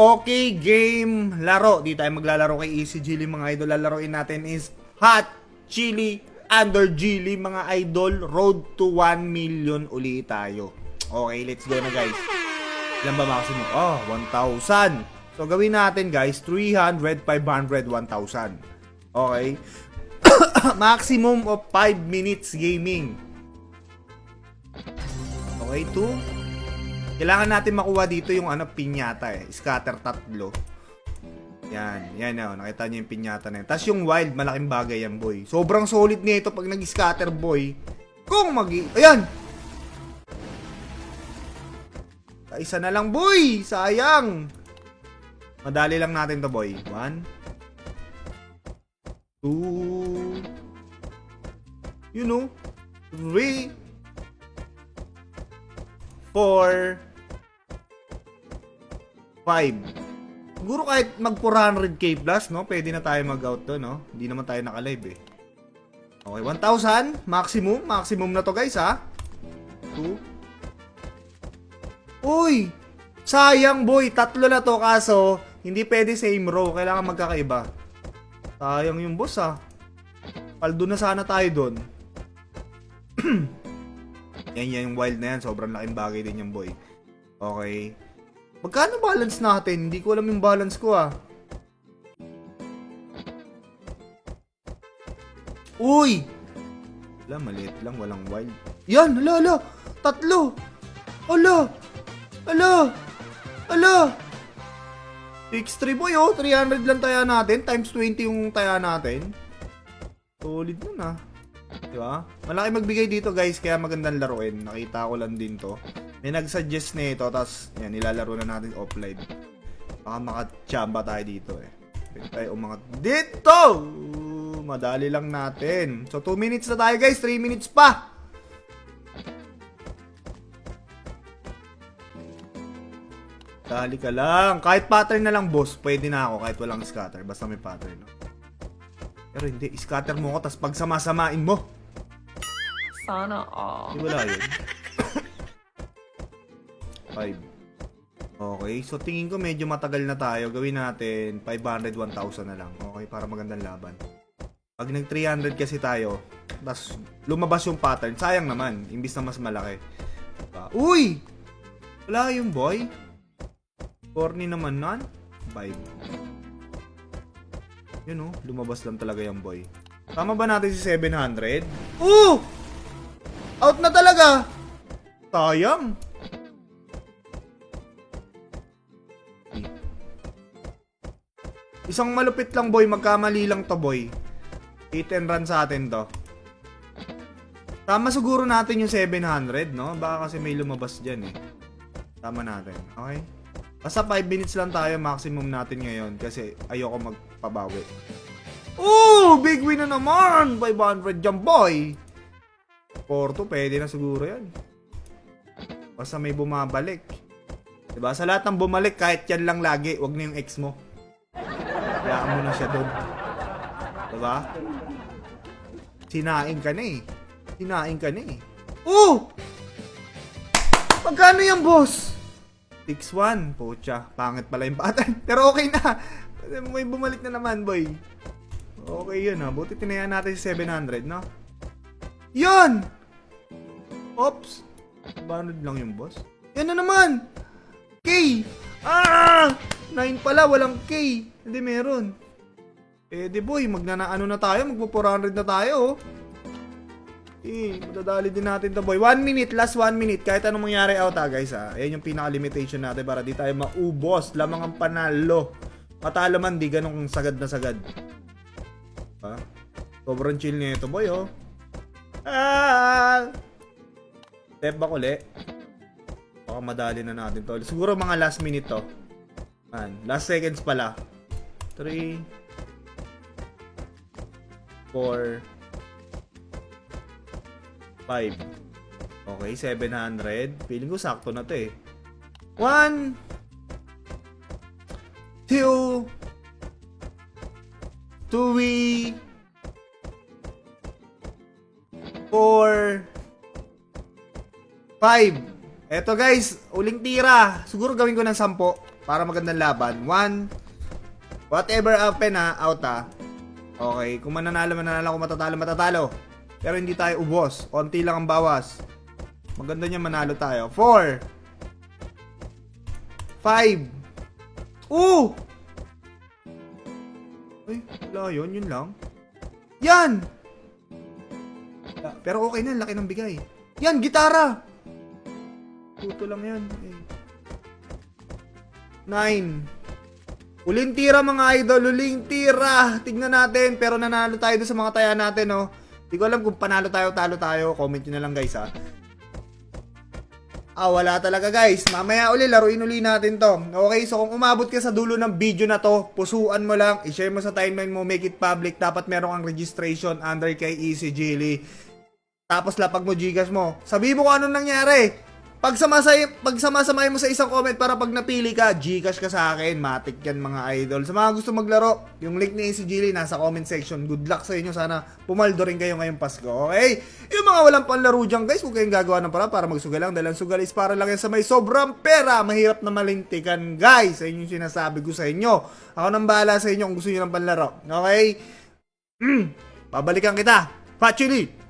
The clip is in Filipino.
Okay, game, laro. Di tayo maglalaro kay Easy Chili mga idol. Lalaroin natin is Hot Chili Under Chili mga idol. Road to 1 million uli tayo. Okay, let's go na guys. Ilan ba maximum? 1,000. So gawin natin guys, 300, 500, 1,000. Okay. Maximum of 5 minutes gaming. Okay, 2. Kailangan natin makuha dito yung pinyata Scatter tatlo. Yan nakita niyo yung pinyata na yan. Tapos yung wild, malaking bagay yan boy. Sobrang solid nito pag nag-scatter boy. Ayan! Isa na lang boy! Sayang! Madali lang natin to boy. 1 2 3 4 5. Siguro kahit mag 400k plus, no? Pwede na tayo mag-out to, no? Hindi naman tayo naka-live, eh. Okay, 1,000. Maximum. Maximum na to, guys, ha? 2. Uy! Sayang, boy. 3 na to, kaso hindi pwede same row. Kailangan magkakaiba. Sayang yung boss, ha? Paldo na sana tayo doon. Yan yung wild na yan. Sobrang laking bagay din yung boy. Okay. Magkano balance natin? Hindi ko alam yung balance ko Uy! Wala, maliit lang. Walang wild. Yan! Hala! 3! Hala! 6-3 boy 300 lang taya natin. Times 20 yung taya natin. Solid nun Diba? Malaki magbigay dito guys. Kaya magandang laruin. Nakita ko lang din to. May nag-suggest na ito, tapos yan, nilalaro na natin offline. Baka makachamba tayo dito Pwede tayo umangat dito! Madali lang natin. So 2 minutes na tayo guys, 3 minutes pa! Dali ka lang. Kahit pattern na lang boss, pwede na ako kahit walang scatter. Basta may pattern. Pero hindi, scatter mo ako, tapos pagsama-samain mo. Sana all. Di wala yun. 5. Okay, so tingin ko medyo matagal na tayo. Gawin natin 500, 1,000 na lang. Okay, para magandang laban. Pag nag 300 kasi tayo, tapos lumabas yung pattern, sayang naman. Imbis na mas malaki. Uy! Wala yung boy. Corny naman nan. 5. Yun lumabas lang talaga yung boy. Tama ba natin si 700? Out na talaga! Sayang! Isang malupit lang boy, magkamali lang to boy. 8 and run sa atin to. Tama siguro natin yung 700, no? Baka kasi may lumabas dyan Tama natin, okay? Basta 5 minutes lang tayo maximum natin ngayon kasi ayoko magpabawi. Big win na naman! 500 dyan boy! 4-2, pwede na siguro yan. Basta may bumabalik. Diba? Sa lahat ng bumalik, kahit yan lang lagi, wag na yung ex mo. Hayaan mo na siya doon. Diba? Sinaing ka na Magkano yung boss? 6-1. Pucha, pangit pala yung pattern. Pero okay na. May bumalik na naman, boy. Okay yun Buti tinayaan natin si 700, no? Yun! Oops. 100 lang yung boss. Yan na naman! K! 9 pala, walang K. Hindi meron. Di boy, magnanaano na tayo, magpo-400 na tayo. Madadali din natin to boy. 1 minute, last 1 minute. Kahit anong mangyari out guys Ayan yung pinaka-limitation natin para di tayo maubos. Lamang ang panalo. Matalo man, di ganong sagad na sagad. Sobrang chill nito boy Step back uli. Baka madali na natin to. Siguro mga last minute to. Last seconds pala. 3 4 5. Okay, 700. Feeling ko sakto na to 1 2 3 4 5. Eto guys, uling tira. Siguro gawin ko ng 10. para magandang laban. 1. Whatever happen out Okay, kung mananalo, kung matatalo. Pero hindi tayo ubos. Konti lang ang bawas. Maganda niya manalo tayo. 4. 5. Ay, wala yun. Yun lang. Yan! Pero okay na, laki ng bigay. Yan, gitara! Puto lang yan. 9. Uling tira mga idol, uling tira. Tignan natin, pero nanalo tayo doon sa mga taya natin, no. Hindi ko alam kung panalo tayo, talo tayo. Comment nyo na lang, guys, ha. Wala talaga, guys. Mamaya uli, laruin uli natin to. Okay, so kung umabot ka sa dulo ng video na to, pusuan mo lang, i-share mo sa timeline mo, make it public. Dapat meron kang registration under kay Easy Jilly. Tapos lapag mo Gcash mo. Sabi mo kung anong nangyari. Pagsamasamahin mo sa isang comment para pag napili ka, Gcash ka sa akin. Matik yan mga idol. Sa mga gusto maglaro, yung link ni Easy Jilly nasa comment section. Good luck sa inyo. Sana pumaldo rin kayo ngayong Pasko. Okay? Yung mga walang panlaro dyan guys, huwag kayong gagawa ng para magsugal lang. Dahil ang sugal is para lang yan sa may sobrang pera. Mahirap na malintikan guys. Sa inyo yung sinasabi ko sa inyo. Ako nang bahala sa inyo kung gusto nyo ng panlaro. Okay? Pabalikan kita. Factually.